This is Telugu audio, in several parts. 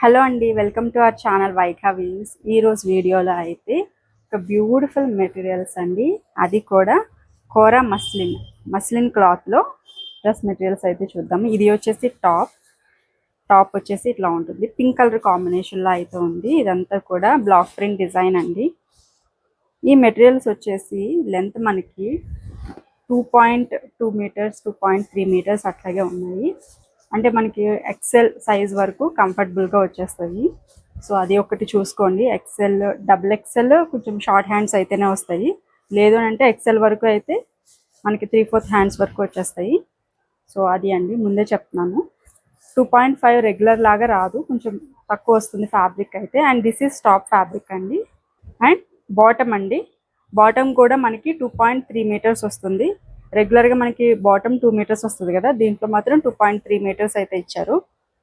హలో అండి, welcome to our channel Vaikha weaves. ఈరోజు వీడియోలో అయితే ఒక బ్యూటిఫుల్ మెటీరియల్స్ అండి, అది కూడా కోరా మస్లిన్ క్లాత్లో డ్రెస్ మెటీరియల్స్ అయితే చూద్దాము. ఇది వచ్చేసి టాప్ వచ్చేసి ఇట్లా ఉంటుంది, పింక్ కలర్ కాంబినేషన్లో అయితే ఉంది. ఇదంతా కూడా బ్లాక్ ప్రింట్ డిజైన్ అండి. ఈ మెటీరియల్స్ వచ్చేసి లెంత్ మనకి 2.2 మీటర్స్ 2.3 మీటర్స్ అట్లాగే ఉన్నాయి. అంటే మనకి ఎక్సెల్ సైజ్ వరకు కంఫర్టబుల్గా వచ్చేస్తుంది. సో అది ఒకటి చూసుకోండి. ఎక్సెల్, డబుల్ ఎక్సెల్ కొంచెం షార్ట్ హ్యాండ్స్ అయితేనే వస్తాయి. లేదు అంటే ఎక్సెల్ వరకు అయితే మనకి 3/4 హ్యాండ్స్ వరకు వచ్చేస్తాయి. సో అది అండి, ముందే చెప్తున్నాను. 2.5 రెగ్యులర్ లాగా రాదు, కొంచెం తక్కువ వస్తుంది ఫ్యాబ్రిక్ అయితే. And this is top fabric అండి. అండ్ బాటమ్ అండి, బాటమ్ కూడా మనకి 2.3 మీటర్స్ వస్తుంది. రెగ్యులర్గా మనకి బాటమ్ 2 మీటర్స్ వస్తుంది కదా, దీంట్లో మాత్రం 2.3 మీటర్స్ అయితే ఇచ్చారు.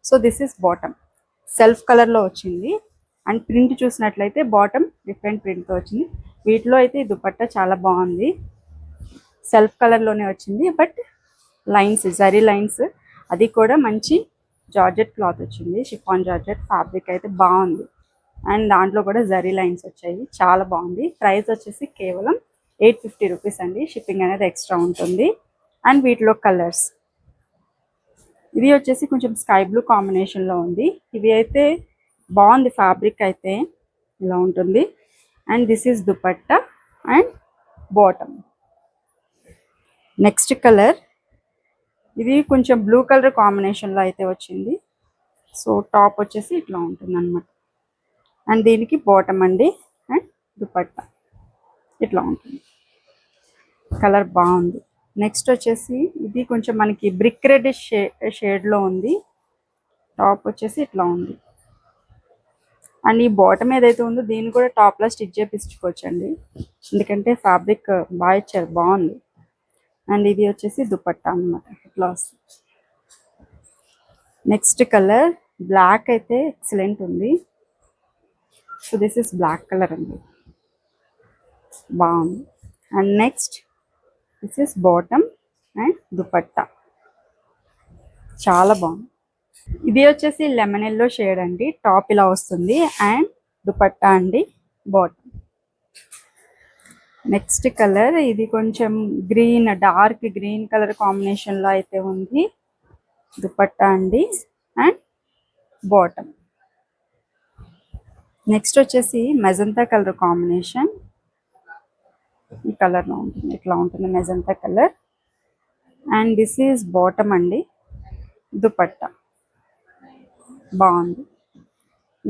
So this is bottom, self కలర్లో వచ్చింది. అండ్ ప్రింట్ చూసినట్లయితే బాటమ్ డిఫరెంట్ ప్రింట్తో వచ్చింది. వీటిలో అయితే ఈ దుపట్టా చాలా బాగుంది, సెల్ఫ్ కలర్లోనే వచ్చింది. బట్ లైన్స్, జరీ లైన్స్, అది కూడా మంచి జార్జెట్ క్లాత్ వచ్చింది, షిఫాన్ జార్జెట్ ఫ్యాబ్రిక్ అయితే బాగుంది. అండ్ దాంట్లో కూడా జరీ లైన్స్ వచ్చాయి, చాలా బాగుంది. ప్రైస్ వచ్చేసి కేవలం 850 రూపీస్ అండి. షిప్పింగ్ అనేది ఎక్స్ట్రా ఉంటుంది. అండ్ వీటిలో కలర్స్, ఇది వచ్చేసి కొంచెం స్కై బ్లూ కాంబినేషన్లో ఉంది. ఇవి అయితే బాగుంది, ఫ్యాబ్రిక్ అయితే ఇలా ఉంటుంది. And this is dupatta and bottom. Next colour, ఇది కొంచెం బ్లూ కలర్ కాంబినేషన్లో అయితే వచ్చింది. సో టాప్ వచ్చేసి ఇట్లా ఉంటుంది అన్నమాట. అండ్ దీనికి బాటమ్ అండి, అండ్ దుపట్టా ఇట్లా ఉంటుంది. కలర్ బాగుంది. నెక్స్ట్ వచ్చేసి ఇది కొంచెం మనకి బ్రిక్ రెడ్ షేడ్లో ఉంది. టాప్ వచ్చేసి ఇట్లా ఉంది. అండ్ ఈ బాటమ్ ఏదైతే ఉందో దీన్ని కూడా టాప్లో స్టిచ్ చేయించుకోవచ్చు అండి, ఎందుకంటే ఫ్యాబ్రిక్ బాగా ఇచ్చారు, బాగుంది. అండ్ ఇది వచ్చేసి దుపట్టా అన్నమాట, ఇట్లా వస్తుంది. నెక్స్ట్ కలర్ బ్లాక్ అయితే ఎక్సలెంట్ ఉంది. So this is black colour అండి, బాగుంది. And next this is bottom and dupatta, చాలా బాగుంది. ఇది వచ్చేసి లెమన్ ఎల్లో షేడ్ అండి, టాప్ ఇలా వస్తుంది. అండ్ దుపట్టా అండి, బాటమ్. నెక్స్ట్ కలర్, ఇది కొంచెం గ్రీన్, డార్క్ గ్రీన్ కలర్ కాంబినేషన్లో అయితే ఉంది. దుపట్టా అండి అండ్ బాటమ్. నెక్స్ట్ వచ్చేసి మెజంతా కలర్ కాంబినేషన్, ఈ కలర్లో ఉంటుంది, ఇట్లా ఉంటుంది magenta colour. And this is bottom అండి, దుపట్టా బాగుంది.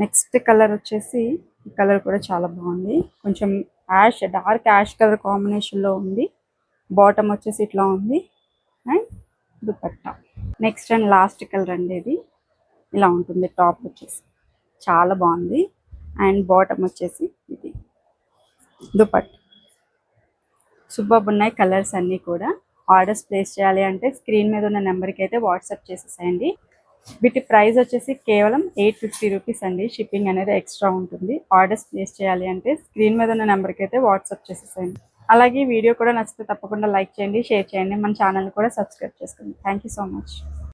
నెక్స్ట్ కలర్ వచ్చేసి ఈ కలర్ కూడా చాలా బాగుంది, కొంచెం యాష్, డార్క్ యాష్ కలర్ కాంబినేషన్లో ఉంది. బాటమ్ వచ్చేసి ఇట్లా ఉంది and dupatta. Next and last colour అండి, ఇది ఇలా ఉంటుంది. టాప్ వచ్చేసి చాలా బాగుంది. అండ్ బాటమ్ వచ్చేసి ఇది, దుపట్టా. సూపర్ ఉన్నాయి కలర్స్ అన్నీ కూడా. ఆర్డర్స్ ప్లేస్ చేయాలి అంటే స్క్రీన్ మీద ఉన్న నెంబర్కి అయితే వాట్సాప్ చేసేసేయండి. వీటి ప్రైస్ వచ్చేసి కేవలం 850 రూపీస్ అండి. షిప్పింగ్ అనేది ఎక్స్ట్రా ఉంటుంది. ఆర్డర్స్ ప్లేస్ చేయాలి అంటే స్క్రీన్ మీద ఉన్న నెంబర్కి అయితే వాట్సాప్ చేసేసేయండి. అలాగే వీడియో కూడా నచ్చితే తప్పకుండా లైక్ చేయండి, షేర్ చేయండి, మన ఛానల్ని కూడా సబ్స్క్రైబ్ చేసుకోండి. Thank you so much.